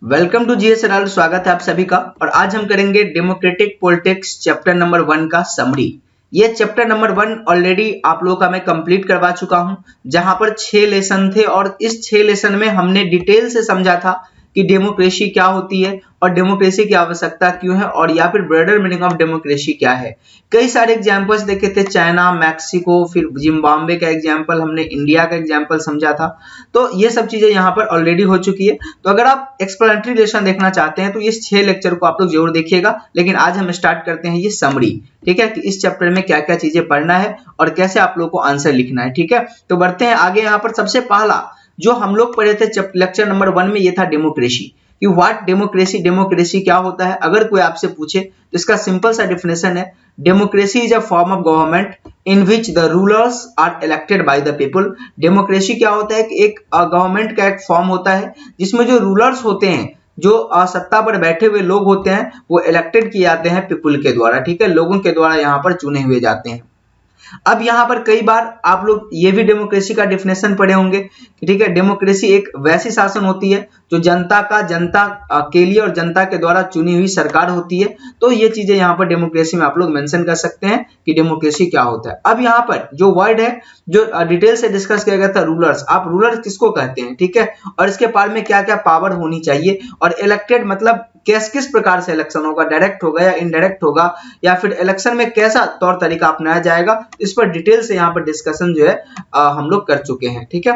Welcome to GS NL. स्वागत है आप सभी का। और आज हम करेंगे डेमोक्रेटिक पॉलिटिक्स चैप्टर नंबर 1 का समरी। ये चैप्टर नंबर 1 ऑलरेडी आप लोगों का मैं कंप्लीट करवा चुका हूं, जहां पर 6 लेसन थे और इस 6 लेसन में हमने डिटेल से समझा था कि डेमोक्रेसी क्या होती है और डेमोक्रेसी की आवश्यकता क्यों है, और या फिर ब्रॉडर मीनिंग ऑफ डेमोक्रेसी क्या है। कई सारे एग्जांपल्स देखे थे, चाइना, मैक्सिको, फिर जिम्बाब्वे का एग्जांपल, हमने इंडिया का एग्जांपल समझा था। तो ये सब चीजें यहाँ पर ऑलरेडी हो चुकी है। तो अगर आप एक्सप्लेनेटरी लेसन देखना चाहते हैं तो इस 6 लेक्चर को आप लोग जरूर देखिएगा। लेकिन आज हम स्टार्ट करते हैं ये समरी, ठीक है, कि इस चैप्टर में क्या क्या चीजें पढ़ना है और कैसे आप लोग को आंसर लिखना है। ठीक है, तो बढ़ते हैं आगे। यहाँ पर सबसे पहला जो हम लोग पढ़े थे लेक्चर नंबर 1 में, ये था डेमोक्रेसी, कि व्हाट डेमोक्रेसी, डेमोक्रेसी क्या होता है। अगर कोई आपसे पूछे तो इसका सिंपल सा डिफिनेशन है, democracy is a form of government in which the rulers are elected by the people. Democracy क्या होता है कि एक गवर्नमेंट का एक फॉर्म होता है जिसमें जो रूलर्स होते हैं, जो सत्ता पर बैठे हुए लोग होते हैं, वो इलेक्टेड किए जाते हैं पीपल के द्वारा। ठीक है, लोगों के द्वारा यहाँ पर चुने हुए जाते हैं। अब यहाँ पर कई बार आप लोग ये भी डेमोक्रेसी का डिफिनेशन पढ़े होंगे, ठीक है, डेमोक्रेसी एक वैसी शासन होती है जो जनता के लिए और जनता के द्वारा चुनी हुई सरकार होती है। तो ये चीजें यहाँ पर डेमोक्रेसी में आप लोग मेंशन कर सकते हैं कि डेमोक्रेसी क्या होता है। अब यहाँ पर जो वर्ड है, जो डिटेल से डिस्कस किया गया था, रूलर्स। आप रूलर्स किसको कहते हैं, ठीक है, और इसके पार में क्या क्या पावर होनी चाहिए, और इलेक्टेड मतलब किस प्रकार से इलेक्शन होगा, डायरेक्ट होगा या इनडायरेक्ट होगा, या फिर इलेक्शन में कैसा तौर तरीका अपनाया जाएगा। इस पर डिटेल से यहाँ पर डिस्कशन जो है हम लोग कर चुके हैं। ठीक है,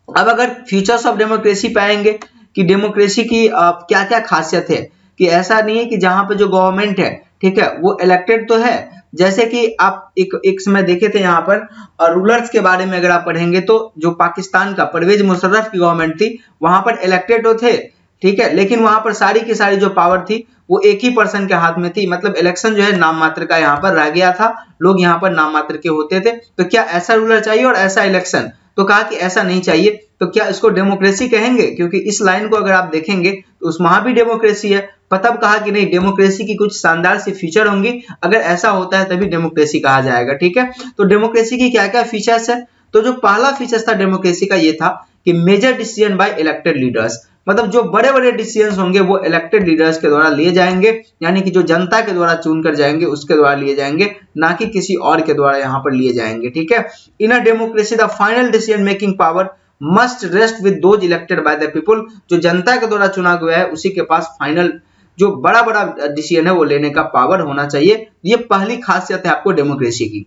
अब अगर फीचर्स ऑफ डेमोक्रेसी पाएंगे कि डेमोक्रेसी की क्या क्या खासियत है, कि ऐसा नहीं है कि जहां पे जो गवर्नमेंट है, ठीक है, वो इलेक्टेड तो है। जैसे कि आप एक समय देखे थे यहाँ पर, और रूलर्स के बारे में अगर आप पढ़ेंगे तो जो पाकिस्तान का परवेज मुशर्रफ की गवर्नमेंट थी, वहां पर इलेक्टेड तो थे, ठीक है, लेकिन वहां पर सारी की सारी जो पावर थी वो एक ही पर्सन के हाथ में थी। मतलब इलेक्शन जो है नाम मात्र का यहाँ पर रह गया था, लोग यहाँ पर नाम मात्र के होते थे। तो क्या ऐसा रूलर चाहिए और ऐसा इलेक्शन? तो कहा कि ऐसा नहीं चाहिए। तो क्या इसको डेमोक्रेसी कहेंगे? क्योंकि इस लाइन को अगर आप देखेंगे तो उस वहां भी डेमोक्रेसी है, तब कहा कि नहीं, डेमोक्रेसी की कुछ शानदार सी फीचर होंगी, अगर ऐसा होता है तभी डेमोक्रेसी कहा जाएगा। ठीक है, तो डेमोक्रेसी की क्या क्या फीचर्स है? तो जो पहला फीचर था डेमोक्रेसी का, ये था कि major decision by elected leaders. मतलब जो बड़े बड़े डिसीजंस होंगे वो इलेक्टेड लीडर्स के द्वारा लिए जाएंगे, यानी कि जो जनता के द्वारा चुन कर जाएंगे उसके द्वारा लिए जाएंगे, ना कि किसी और के द्वारा यहाँ पर लिए जाएंगे। ठीक है, in a democracy the final decision making power must rest with those elected by the people. जो जनता के द्वारा चुना गया है उसी के पास फाइनल जो बड़ा बड़ा डिसीजन है वो लेने का पावर होना चाहिए। ये पहली खासियत है आपको डेमोक्रेसी की।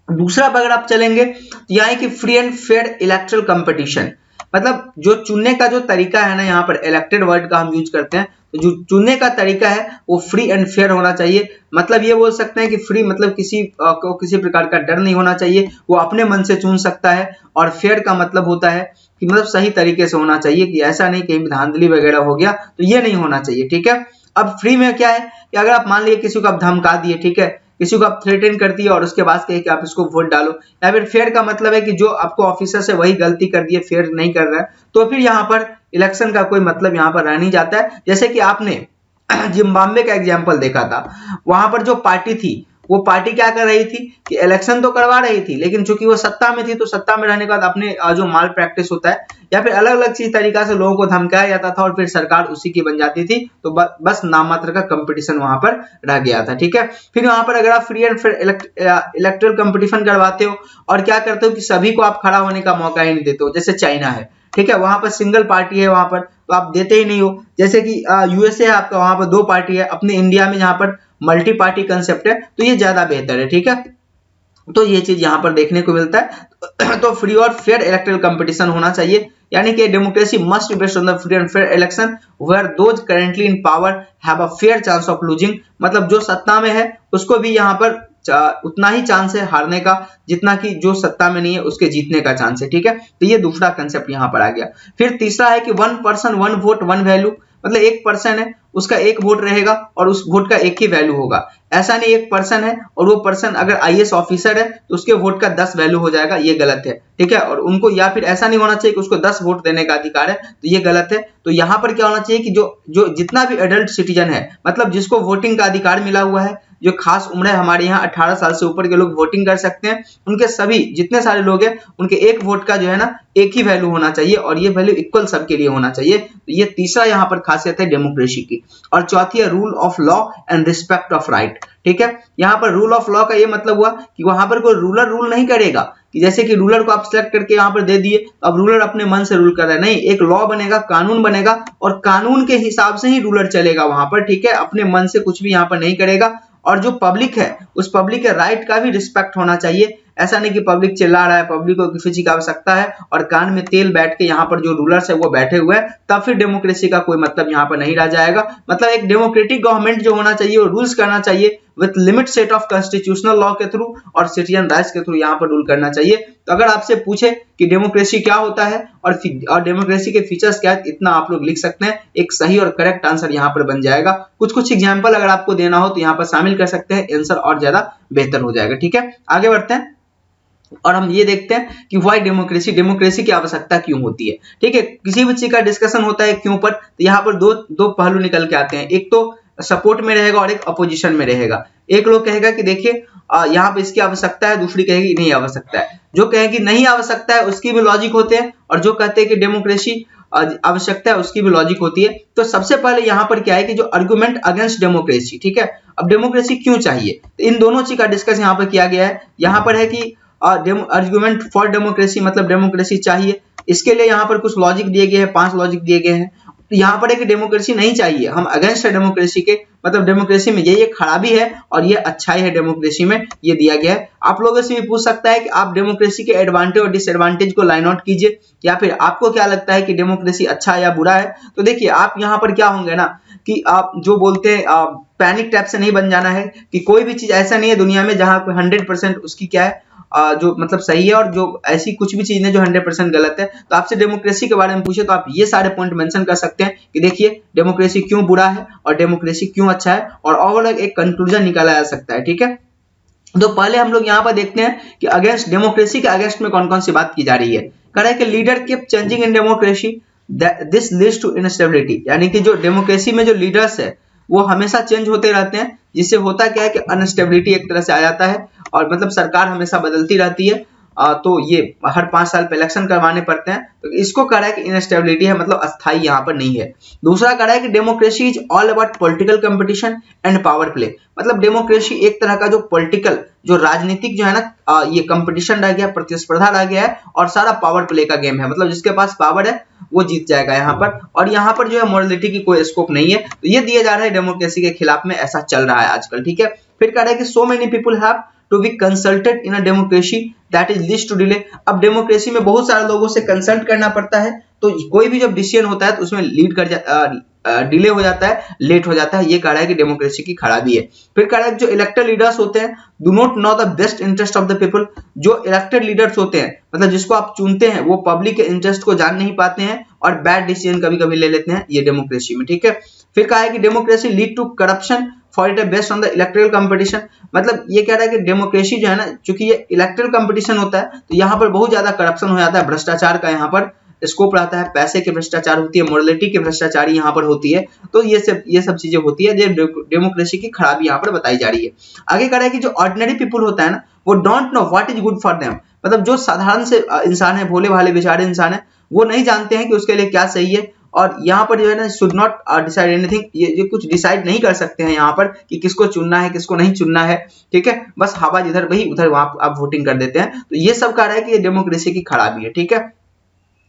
दूसरा अगर आप चलेंगे तो यहाँ है कि free and fair electoral competition. मतलब जो चुनने का जो तरीका है ना, यहाँ पर इलेक्टेड वर्ड का हम यूज करते हैं, तो जो चुनने का तरीका है वो फ्री एंड फेयर होना चाहिए। मतलब ये बोल सकते हैं कि फ्री मतलब किसी को किसी प्रकार का डर नहीं होना चाहिए, वो अपने मन से चुन सकता है। और फेयर का मतलब होता है कि मतलब सही तरीके से होना चाहिए, कि ऐसा नहीं कहीं धांधली वगैरह हो गया तो ये नहीं होना चाहिए। ठीक है, अब फ्री में क्या है कि अगर आप मान लीजिए किसी को आप धमका दिए, ठीक है, किसी को आप थ्रेटन कर दिए और उसके बाद कहे कि आप इसको वोट डालो, या फिर फेयर का मतलब है कि जो आपको ऑफिसर से वही गलती कर दिए, फेयर नहीं कर रहा है, तो फिर यहाँ पर इलेक्शन का कोई मतलब यहाँ पर रह नहीं जाता है। जैसे कि आपने जिम्बाब्वे का एग्जाम्पल देखा था, वहां पर जो पार्टी थी वो पार्टी क्या कर रही थी कि इलेक्शन तो करवा रही थी, लेकिन चूंकि वो सत्ता में थी तो सत्ता में रहने के बाद अपने जो माल प्रैक्टिस होता है या फिर अलग अलग चीज तरीका से लोगों को धमकाया जाता था और फिर सरकार उसी की बन जाती थी। तो बस नाम मात्र का कंपटीशन वहां पर रह गया था। ठीक है, फिर वहां पर अगर आप free and fair electoral competition करवाते हो और क्या करते हो कि सभी को आप खड़ा होने का मौका ही नहीं देते हो, जैसे चाइना है, ठीक है, वहां पर सिंगल पार्टी है, वहां पर तो आप देते ही नहीं हो। जैसे कि यूएसए है आपका, वहां पर 2 पार्टी है। अपने इंडिया में यहाँ पर मल्टी पार्टी कंसेप्ट है, तो ये ज्यादा बेहतर है। ठीक है, तो ये चीज यहाँ पर देखने को मिलता है। तो फ्री और फेयर इलेक्टोरल कंपटीशन होना चाहिए, यानी कि democracy must be based on the free and fair election where those currently in power have a fair chance of losing. मतलब जो सत्ता में है उसको भी यहाँ पर उतना ही चांस है हारने का जितना कि जो सत्ता में नहीं है उसके जीतने का चांस है। ठीक है, तो ये दूसरा कंसेप्ट यहाँ पर आ गया। फिर तीसरा है कि 1 पर्सन 1 वोट 1 वैल्यू। मतलब 1 पर्सन है उसका एक वोट रहेगा और उस वोट का एक ही वैल्यू होगा। ऐसा नहीं एक पर्सन है और वो पर्सन अगर आईएएस ऑफिसर है तो उसके वोट का 10 वैल्यू हो जाएगा, ये गलत है, ठीक है। और उनको या फिर ऐसा नहीं होना चाहिए कि उसको 10 वोट देने का अधिकार है, तो ये गलत है। तो यहाँ पर क्या होना चाहिए कि जो जितना भी एडल्ट सिटीजन है, मतलब जिसको वोटिंग का अधिकार मिला हुआ है, जो खास उम्र है, हमारे यहाँ 18 साल से ऊपर के लोग वोटिंग कर सकते हैं, उनके सभी जितने सारे लोग हैं उनके एक वोट का जो है ना एक ही वैल्यू होना चाहिए और ये वैल्यू इक्वल सबके लिए होना चाहिए। तो ये तीसरा यहाँ पर खासियत है डेमोक्रेसी की। और चौथी है rule of law and respect of right, ठीक है। यहाँ पर रूल ऑफ लॉ का ये मतलब हुआ कि वहां पर कोई रूलर रूल नहीं करेगा कि जैसे कि रूलर को आप सिलेक्ट करके यहाँ पर दे दिए, अब रूलर अपने मन से रूल कर रहा है, नहीं, एक लॉ बनेगा, कानून बनेगा और कानून के हिसाब से ही रूलर चलेगा वहां पर, ठीक है। अपने मन से कुछ भी यहाँ पर नहीं करेगा। और जो पब्लिक है उस पब्लिक के राइट का भी रिस्पेक्ट होना चाहिए। ऐसा नहीं कि पब्लिक चिल्ला रहा है, पब्लिक को किसी चीज की आवश्यकता है और कान में तेल बैठ के यहाँ पर जो रूलर्स है वो बैठे हुए हैं, तब फिर डेमोक्रेसी का कोई मतलब यहाँ पर नहीं रह जाएगा। मतलब एक डेमोक्रेटिक गवर्नमेंट जो होना चाहिए वो रूल्स करना चाहिए with limit set of constitutional law के थ्रू और सिटीजन राइट्स के थ्रू यहाँ पर रूल करना चाहिए। तो अगर आपसे पूछे कि डेमोक्रेसी क्या होता है और डेमोक्रेसी के फीचर्स क्या है, इतना आप लोग लिख सकते हैं, एक सही और करेक्ट आंसर यहाँ पर बन जाएगा। कुछ एग्जाम्पल अगर आपको देना हो तो यहाँ पर शामिल कर सकते हैं, आंसर और ज्यादा बेहतर हो जाएगा, ठीक है। आगे बढ़ते हैं और हम ये देखते हैं कि व्हाई डेमोक्रेसी की आवश्यकता क्यों होती है, ठीक है। किसी भी चीज का डिस्कशन होता है क्यों पर, तो यहाँ पर दो पहलू निकल के आते हैं, एक तो सपोर्ट में रहेगा और एक अपोजिशन में रहेगा। एक लोग कहेगा कि देखिए यहाँ पे इसकी आवश्यकता है, दूसरी कहेगी नहीं आवश्यकता है। जो कहेगी नहीं आवश्यकता है उसकी भी लॉजिक होते हैं और जो कहते हैं कि डेमोक्रेसी आवश्यकता है उसकी भी लॉजिक होती है। तो सबसे पहले यहाँ पर क्या है कि जो आर्गुमेंट अगेंस्ट डेमोक्रेसी, ठीक है, अब डेमोक्रेसी क्यों चाहिए, तो इन दोनों चीज का डिस्कस यहाँ पर किया गया है। यहाँ पर है कि आर्गुमेंट फॉर डेमोक्रेसी मतलब डेमोक्रेसी चाहिए, इसके लिए यहाँ पर कुछ लॉजिक दिए गए हैं, 5 लॉजिक दिए गए हैं। तो यहाँ पर है कि डेमोक्रेसी नहीं चाहिए, हम अगेंस्ट है डेमोक्रेसी के, मतलब डेमोक्रेसी में ये खराबी है और ये अच्छाई है डेमोक्रेसी में, ये दिया गया है। आप लोगों से भी पूछ सकता है कि आप डेमोक्रेसी के एडवांटेज और डिसएडवांटेज को लाइन आउट कीजिए, या फिर आपको क्या लगता है कि डेमोक्रेसी अच्छा है या बुरा है। तो देखिए आप यहाँ पर क्या होंगे ना कि आप जो बोलते हैं पैनिक टाइप से नहीं बन जाना है कि कोई भी चीज ऐसा नहीं है दुनिया में जहां 100% उसकी क्या है जो मतलब सही है और जो ऐसी कुछ भी चीज नहीं जो 100% गलत है। तो आपसे डेमोक्रेसी के बारे में पूछे तो आप ये सारे पॉइंट मेंशन कर सकते हैं कि देखिए डेमोक्रेसी क्यों बुरा है और डेमोक्रेसी क्यों अच्छा है, और ओवरऑल एक कंक्लूजन निकाला जा सकता है, ठीक है। तो पहले हम लोग यहाँ पर देखते हैं कि अगेंस्ट डेमोक्रेसी के अगेंस्ट में कौन कौन सी बात की जा रही है। कह रहा है कि leader keep changing in democracy, this leads to instability, यानी कि जो डेमोक्रेसी में जो लीडर्स है वो हमेशा चेंज होते रहते हैं, जिससे होता क्या है कि अनस्टेबिलिटी एक तरह से आ जाता है और मतलब सरकार हमेशा बदलती रहती है। तो ये हर 5 साल पे इलेक्शन करवाने पड़ते हैं, तो इसको कह रहा है कि इनस्टेबिलिटी है, मतलब अस्थाई यहाँ पर नहीं है। दूसरा कह रहा है कि democracy is all about political competition and power play, मतलब डेमोक्रेसी एक तरह का जो पॉलिटिकल जो राजनीतिक जो है ना ये कंपटीशन रह गया, प्रतिस्पर्धा रह गया है और सारा पावर प्ले का गेम है, मतलब जिसके पास पावर है वो जीत जाएगा यहाँ पर, और यहाँ पर जो है मोरालिटी की कोई स्कोप नहीं है। तो ये दिया जा रहा है डेमोक्रेसी के खिलाफ में, ऐसा चल रहा है आजकल, ठीक है। फिर कह रहा है कि so many people have to be consulted in a democracy that is leads to delay, अब डेमोक्रेसी में बहुत सारे लोगों से कंसल्ट करना पड़ता है, तो कोई भी जब डिसीजन होता है तो उसमें डिले हो जाता है, लेट हो जाता है, ये कह रहा है कि डेमोक्रेसी की खराबी है। फिर कह रहा है कि जो इलेक्टेड लीडर्स होते हैं do not know the best interest of the people, जो इलेक्टेड लीडर्स होते हैं मतलब जिसको आप चुनते हैं वो पब्लिक के इंटरेस्ट को जान नहीं पाते हैं और बैड डिसीजन कभी कभी ले लेते हैं, ये डेमोक्रेसी में, ठीक है। फिर कहा है कि democracy lead to corruption for it based on the electoral competition, मतलब ये कह रहा है कि डेमोक्रेसी जो है ना, चूंकि ये इलेक्टोरल कंपटीशन होता है तो यहाँ पर बहुत ज्यादा करप्शन हो जाता है, भ्रष्टाचार का यहाँ पर स्कोप रहता है, पैसे के भ्रष्टाचार होती है, मोरालिटी के भ्रष्टाचार यहाँ पर होती है, तो ये सब चीजें होती है, जो डेमोक्रेसी की खराबी यहाँ पर बताई जा रही है। आगे कह रहा है कि जो ऑर्डिनरी पीपल होता है ना वो don't know what is good for them, मतलब जो साधारण से इंसान है, भोले भाले बेचारे इंसान है, वो नहीं जानते हैं कि उसके लिए क्या सही है, और यहाँ पर जो है ना शुड नॉट डिसाइड एनीथिंग, ये कुछ डिसाइड नहीं कर सकते हैं यहाँ पर कि किसको चुनना है किसको नहीं चुनना है, ठीक है, बस हवा जिधर वही उधर वहां आप वोटिंग कर देते हैं। तो ये सब कह रहा है कि ये डेमोक्रेसी की खराबी है, ठीक है।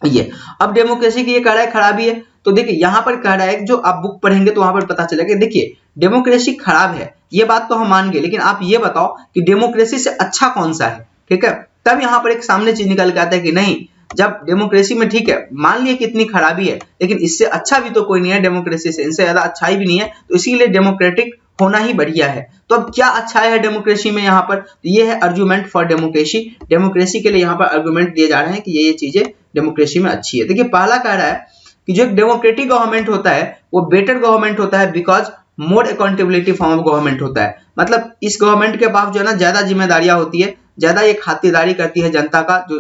ये अब डेमोक्रेसी की ये कह रहा है खराबी है, तो देखिए यहाँ पर कह रहा है कि जो आप बुक पढ़ेंगे तो वहां पर पता चलेगा, देखिए डेमोक्रेसी खराब है ये बात तो हम मान गए, लेकिन आप ये बताओ कि डेमोक्रेसी से अच्छा कौन सा है, ठीक है। तब यहाँ पर एक सामने चीज निकल के आता है कि नहीं, जब डेमोक्रेसी में ठीक है मान लिए कितनी खराबी है, लेकिन इससे अच्छा भी तो कोई नहीं है डेमोक्रेसी से, इनसे ज्यादा अच्छाई भी नहीं है, तो इसीलिए डेमोक्रेटिक होना ही बढ़िया है। तो अब क्या अच्छाई है डेमोक्रेसी में, यहाँ पर ये है आर्गुमेंट फॉर डेमोक्रेसी, डेमोक्रेसी के लिए यहाँ पर आर्गुमेंट दिए जा रहे हैं कि ये चीजें डेमोक्रेसी में अच्छी है। देखिए पहला कह रहा है कि जो एक डेमोक्रेटिक गवर्नमेंट होता है वो बेटर गवर्नमेंट होता है because more accountability form of government होता है। मतलब इस गवर्नमेंट के पास जो है ना ज्यादा जिम्मेदारियां होती है, ज्यादा ये खातिरदारी करती है जनता का, जो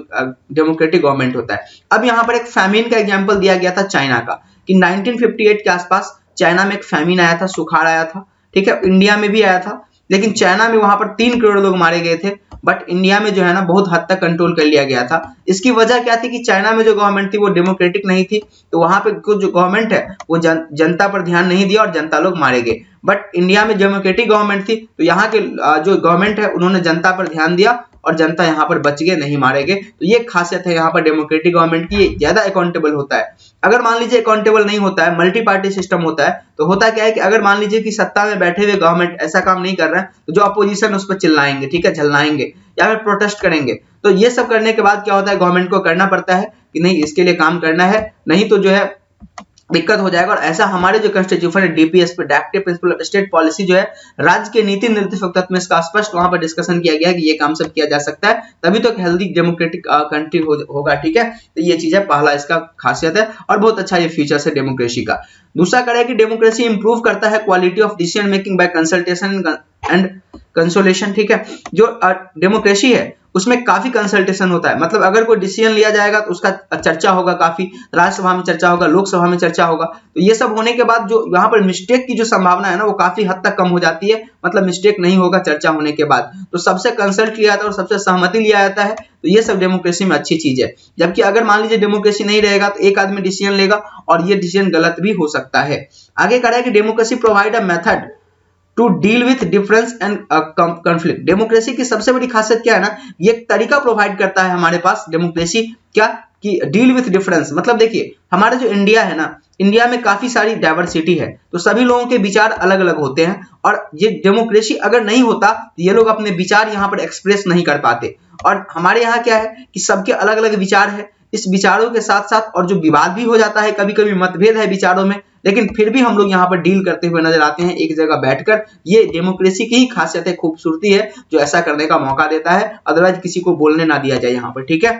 डेमोक्रेटिक गवर्नमेंट होता है। अब यहाँ पर एक फैमिन का एग्जांपल दिया गया था चाइना का, कि 1958 के आसपास चाइना में एक फैमिन आया था, सुखाड़ आया था, ठीक है। इंडिया में भी आया था, लेकिन चाइना में वहां पर 3 करोड़ लोग मारे गए थे, बट इंडिया में जो है ना बहुत हद तक कंट्रोल कर लिया गया था। इसकी वजह क्या थी कि चाइना में जो गवर्नमेंट थी वो डेमोक्रेटिक नहीं थी, तो वहां पे कुछ जो गवर्नमेंट है वो जनता पर ध्यान नहीं दिया और जनता लोग मारे गए। बट इंडिया में डेमोक्रेटिक गवर्नमेंट थी, तो यहाँ के जो गवर्नमेंट है उन्होंने जनता पर ध्यान दिया और जनता यहाँ पर बच गए, नहीं मारे गए। तो ये खासियत है यहाँ पर डेमोक्रेटिक गवर्नमेंट की, ज्यादा अकाउंटेबल होता है। अगर मान लीजिए अकाउंटेबल नहीं होता है, मल्टी पार्टी सिस्टम होता है, तो होता क्या है कि अगर मान लीजिए कि सत्ता में बैठे हुए गवर्नमेंट ऐसा काम नहीं कर रहा है, तो जो अपोजिशन उस पर चिल्लाएंगे, ठीक है, झल्लाएंगे या फिर प्रोटेस्ट करेंगे। तो ये सब करने के बाद क्या होता है, गवर्नमेंट को करना पड़ता है कि नहीं इसके लिए काम करना है, नहीं तो जो है दिक्कत हो जाएगा। और ऐसा हमारे जो कॉन्स्टिट्यूशन है डीपीएस पे, directive principle of state policy, जो है राज्य के नीति निर्देशक तत्व में इसका स्पष्ट वहां पर डिस्कशन किया गया है कि ये काम सब किया जा सकता है, तभी तो एक हेल्दी डेमोक्रेटिक कंट्री होगा, ठीक है। तो ये चीज है, पहला इसका खासियत है और बहुत अच्छा ये फीचर्स है डेमोक्रेसी का। दूसरा क्या है कि डेमोक्रेसी इंप्रूव करता है quality of decision making by consultation and consolation, ठीक है। जो डेमोक्रेसी है उसमें काफी कंसल्टेशन होता है, मतलब अगर कोई डिसीजन लिया जाएगा तो उसका चर्चा होगा, काफी राज्यसभा में चर्चा होगा, लोकसभा में चर्चा होगा। तो ये सब होने के बाद जो यहाँ पर मिस्टेक की जो संभावना है ना वो काफी हद तक कम हो जाती है, मतलब मिस्टेक नहीं होगा चर्चा होने के बाद। तो सबसे कंसल्ट लिया जाता है और सबसे सहमति लिया जाता है, तो ये सब डेमोक्रेसी में अच्छी चीज है। जबकि अगर मान लीजिए डेमोक्रेसी नहीं रहेगा तो एक आदमी डिसीजन लेगा और ये डिसीजन गलत भी हो सकता है। आगे कह रहा है कि democracy provide a method to deal with difference and conflict. Democracy की सबसे बड़ी खासियत क्या है ना, ये एक तरीका प्रोवाइड करता है हमारे पास डेमोक्रेसी, क्या कि डील विथ डिफरेंस। मतलब देखिए हमारा जो इंडिया है ना, इंडिया में काफी सारी डाइवर्सिटी है, तो सभी लोगों के विचार अलग अलग होते हैं, और ये डेमोक्रेसी अगर नहीं होता तो ये लोग अपने विचार यहाँ पर एक्सप्रेस नहीं कर पाते। और हमारे यहाँ क्या है कि सबके अलग अलग विचार है, इस विचारों के साथ साथ और जो विवाद भी हो जाता है, कभी कभी मतभेद है विचारों में, लेकिन फिर भी हम लोग यहाँ पर डील करते हुए नजर आते हैं एक जगह बैठकर। ये डेमोक्रेसी की ही खासियत है, खूबसूरती है, जो ऐसा करने का मौका देता है, अदरवाइज किसी को बोलने ना दिया जाए यहाँ पर, ठीक है।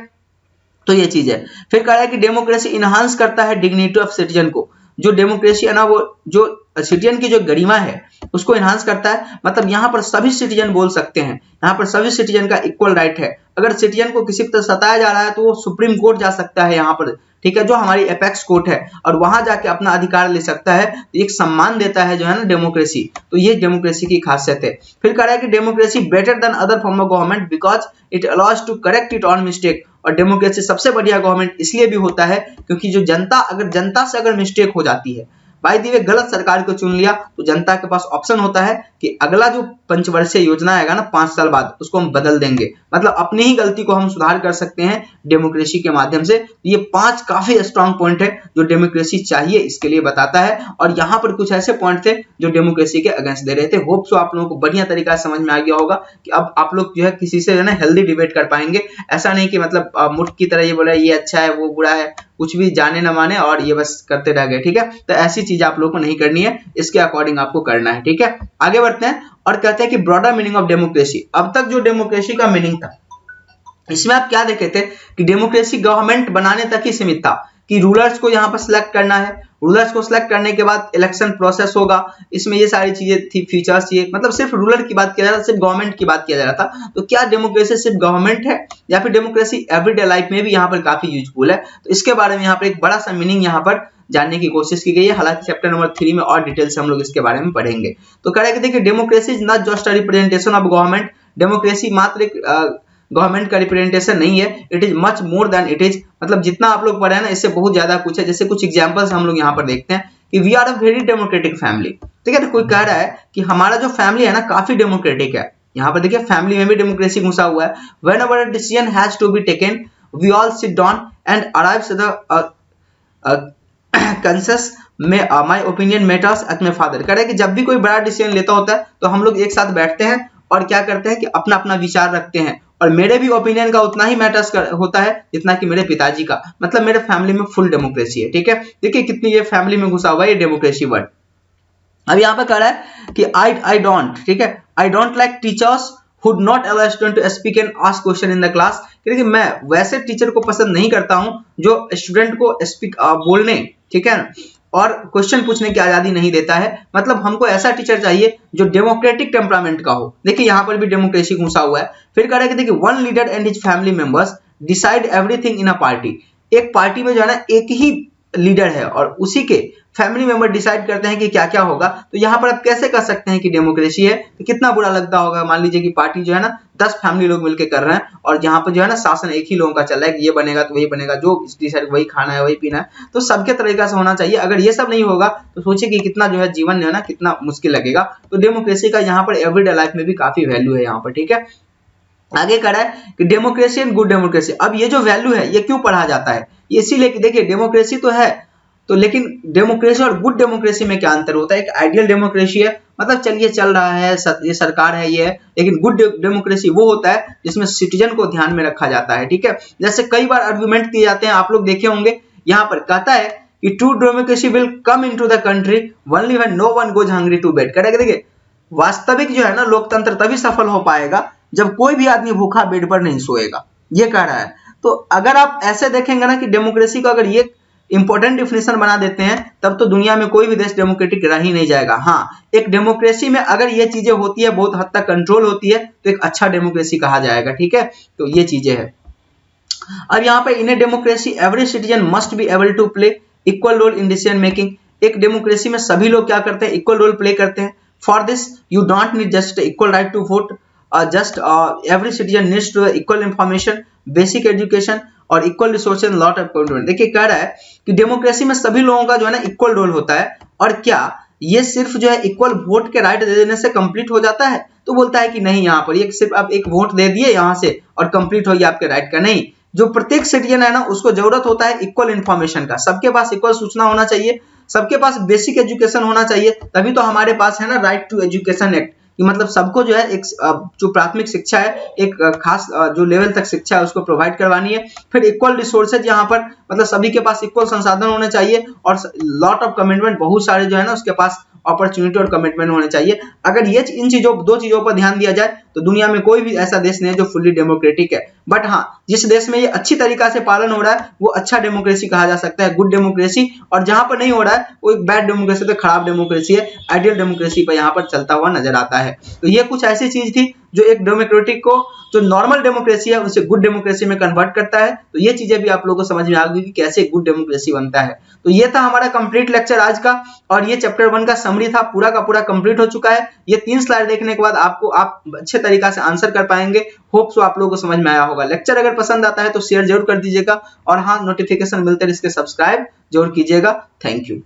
तो ये चीज है। फिर कह रहा है कि डेमोक्रेसी इनहांस करता है डिग्निटी ऑफ सिटीजन को। जो डेमोक्रेसी है ना वो जो सिटीजन की जो गरिमा है उसको इनहांस करता है, मतलब यहाँ पर सभी सिटीजन बोल सकते हैं, यहाँ पर सभी सिटीजन का इक्वल राइट है। अगर सिटीजन को किसी तरह सताया जा रहा है तो वो सुप्रीम कोर्ट जा सकता है यहाँ पर, ठीक है, जो हमारी एपेक्स कोर्ट है, और वहां जाके अपना अधिकार ले सकता है। तो एक सम्मान देता है जो है ना डेमोक्रेसी, तो ये डेमोक्रेसी की खासियत है। फिर कह रहा है कि democracy better than other form of government because it allows to correct it on mistake. और डेमोक्रेसी सबसे बढ़िया गवर्नमेंट इसलिए भी होता है क्योंकि जो जनता से अगर मिस्टेक हो जाती है, भाई दिवे गलत सरकार को चुन लिया, तो जनता के पास ऑप्शन होता है कि अगला जो पंचवर्षीय योजना आएगा ना 5 साल बाद, उसको हम बदल देंगे, मतलब अपनी ही गलती को हम सुधार कर सकते हैं डेमोक्रेसी के माध्यम से। ये 5 काफी स्ट्रांग पॉइंट है जो डेमोक्रेसी चाहिए इसके लिए बताता है, और यहाँ पर कुछ ऐसे पॉइंट थे जो डेमोक्रेसी के अगेंस्ट दे रहे थे। होप सो आप लोगों को बढ़िया तरीका से समझ में आ गया होगा कि अब आप लोग जो है किसी से जो है हेल्दी डिबेट कर पाएंगे। ऐसा नहीं कि मतलब मुठ की तरह ये बोला ये अच्छा है वो बुरा है, कुछ भी जाने न माने और ये बस करते रह गए, ठीक है। तो ऐसी चीज आप लोगों को नहीं करनी है, इसके अकॉर्डिंग आपको करना है, ठीक है। आगे बढ़ते हैं और कहते हैं कि ब्रॉडर मीनिंग ऑफ डेमोक्रेसी। अब तक जो डेमोक्रेसी का मीनिंग था इसमें आप क्या देखे थे कि डेमोक्रेसी गवर्नमेंट बनाने तक ही सीमित था, कि रूलर्स को यहाँ पर सिलेक्ट करना है, रूलर्स को सिलेक्ट करने के बाद इलेक्शन प्रोसेस होगा, इसमें ये सारी चीजें थी, फीचर्स, ये मतलब सिर्फ रूलर की बात किया जा रहा था, सिर्फ गवर्नमेंट की बात किया जा रहा था। तो क्या डेमोक्रेसी सिर्फ गवर्नमेंट है या फिर डेमोक्रेसी एवरीडे लाइफ में भी यहाँ पर काफी यूजफुल है? तो इसके बारे में यहाँ पर एक बड़ा सा मीनिंग यहाँ पर जानने की कोशिश की गई है। हालांकि चैप्टर नंबर 3 में और डिटेल से हम लोग इसके बारे में पढ़ेंगे। तो कह रहे हैं कि देखिए democracy is not just a representation of government. Democracy मात्र एक गवर्नमेंट का रिप्रेजेंटेशन नहीं है, it is much more than it is. मतलब जितना आप लोग पढ़े हैं ना इससे बहुत ज्यादा कुछ है। जैसे कुछ एग्जांपल्स हम लोग यहाँ पर देखते हैं कि we are a very democratic family, ठीक है। तो कोई कह रहा है कि हमारा जो फैमिली है ना काफी डेमोक्रेटिक है। यहाँ पर देखिए फैमिली में भी डेमोक्रेसी घुसा हुआ है। Whenever a decision has to be taken we all sit down and arrives the consensus में my opinion matters at my father. कह रहे हैं कि जब भी कोई बड़ा डिसीजन लेता होता है तो हम लोग एक साथ बैठते हैं और क्या करते हैं कि अपना अपना विचार रखते हैं, और मेरे भी ओपिनियन का उतना ही मैटर्स होता है जितना कि मेरे पिताजी का। मतलब मेरे फैमिली में फुल डेमोक्रेसी है, ठीक है। देखिए कितनी ये फैमिली में घुसा हुआ है ये डेमोक्रेसी वर्ड। अब यहाँ पे कह रहा है कि आई डोंट, ठीक है, I don't like teachers who not allow student to speak and ask question in the class। क्योंकि मैं वैसे टीचर को पसंद नहीं करता हूं जो स्टूडेंट को बोलने ठीक है ना, और क्वेश्चन पूछने की आजादी नहीं देता है। मतलब हमको ऐसा टीचर चाहिए जो डेमोक्रेटिक टेम्परामेंट का हो। देखिए यहाँ पर भी डेमोक्रेसी घुसा हुआ है। फिर कह रहा है कि देखिए one leader and his family members decide everything in a party. एक पार्टी में जो है ना एक ही लीडर है और उसी के फैमिली मेंबर डिसाइड करते हैं कि क्या क्या होगा। तो यहाँ पर आप कैसे कर सकते हैं कि डेमोक्रेसी है, तो कितना बुरा लगता होगा। मान लीजिए कि पार्टी जो है ना 10 फैमिली लोग मिलकर कर रहे हैं और यहाँ पर जो है ना शासन एक ही लोगों का चल रहा है कि ये बनेगा तो वही बनेगा, जो डिसाइड वही खाना है वही पीना है। तो सबके तरीका से होना चाहिए। अगर ये सब नहीं होगा तो सोचिए कि कितना जो है जीवन जो है ना कितना मुश्किल लगेगा। तो डेमोक्रेसी का यहाँ पर एवरीडे लाइफ में भी काफी वैल्यू है यहाँ पर, ठीक है। आगे कह रहा है कि डेमोक्रेसी एंड गुड डेमोक्रेसी। अब ये जो वैल्यू है ये क्यों पढ़ा जाता है, इसीलिए कि देखिए डेमोक्रेसी तो है तो लेकिन डेमोक्रेसी और गुड डेमोक्रेसी में क्या अंतर होता है। एक आइडियल डेमोक्रेसी है, मतलब चलिए चल रहा है, ये सरकार है ये है, लेकिन गुड डेमोक्रेसी वो होता है जिसमें सिटीजन को ध्यान में रखा जाता है, ठीक है। जैसे कई बार आर्गुमेंट किए जाते हैं, आप लोग देखे होंगे। यहाँ पर कहता है कि true democracy will come into the country only when no one goes hungry to bed. कह देखिए वास्तविक जो है ना लोकतंत्र तभी सफल हो पाएगा जब कोई भी आदमी भूखा बेड पर नहीं सोएगा, ये कह रहा है। तो अगर आप ऐसे देखेंगे ना कि डेमोक्रेसी को अगर ये इंपॉर्टेंट डिफिनेशन बना देते हैं तब तो दुनिया में कोई भी देश डेमोक्रेटिक रह ही नहीं जाएगा। हाँ, एक डेमोक्रेसी में अगर ये चीजें होती है, बहुत हद तक कंट्रोल होती है, तो एक अच्छा डेमोक्रेसी कहा जाएगा, ठीक है। तो ये चीजें हैं। अब यहाँ पे in a democracy every citizen must be able to play equal role in decision making. एक डेमोक्रेसी में सभी लोग क्या करते हैं, इक्वल रोल प्ले करते हैं। For this you don't need just equal right to vote, just every citizen needs to equal information, basic education और equal resources and lot of commitment. देखिए कह रहा है कि डेमोक्रेसी में सभी लोगों का जो है ना इक्वल रोल होता है। और क्या ये सिर्फ जो है इक्वल वोट के राइट दे देने से कंप्लीट हो जाता है? तो बोलता है कि नहीं, यहाँ पर ये सिर्फ आप एक वोट दे दिए यहाँ से और कंप्लीट हो गया आपके राइट का, नहीं। जो प्रत्येक सिटीजन है ना उसको जरूरत होता है इक्वल इन्फॉर्मेशन का। सबके पास इक्वल सूचना होना चाहिए, सबके पास बेसिक एजुकेशन होना चाहिए, तभी तो हमारे पास है ना राइट टू एजुकेशन एक्ट, कि मतलब सबको जो है एक जो प्राथमिक शिक्षा है, एक खास जो लेवल तक शिक्षा है उसको प्रोवाइड करवानी है। फिर इक्वल रिसोर्सेज यहाँ पर मतलब सभी के पास इक्वल संसाधन होने चाहिए और लॉट ऑफ कमिटमेंट, बहुत सारे जो है ना उसके पास अपॉर्चुनिटी और कमिटमेंट होने चाहिए। अगर ये इन चीजों दो चीजों पर ध्यान दिया जाए तो दुनिया में कोई भी ऐसा देश नहीं है जो फुल्ली डेमोक्रेटिक है। बट हाँ, जिस देश में ये अच्छी तरीका से पालन हो रहा है वो अच्छा डेमोक्रेसी कहा जा सकता है, गुड डेमोक्रेसी। और जहां पर नहीं हो रहा है वो एक बैड डेमोक्रेसी, तो खराब डेमोक्रेसी है, आइडियल डेमोक्रेसी पर यहाँ पर चलता हुआ नजर आता है। तो ये कुछ ऐसी चीज थी जो एक डेमोक्रेटिक को, जो नॉर्मल डेमोक्रेसी है उसे गुड डेमोक्रेसी में कन्वर्ट करता है। तो ये चीजें भी आप लोगों को समझ में आ गई कि कैसे गुड डेमोक्रेसी बनता है। तो ये था हमारा कंप्लीट लेक्चर आज का, और ये चैप्टर 1 का समरी था, पूरा का पूरा कंप्लीट हो चुका है। ये 3 स्लाइड देखने के बाद आप अच्छे तरीका से आंसर कर पाएंगे। होप सो आप लोगों को समझ में आया होगा। लेक्चर अगर पसंद आता है तो शेयर जरूर कर दीजिएगा, और हाँ, नोटिफिकेशन मिलते रहे इसके सब्सक्राइब जरूर कीजिएगा। Thank you.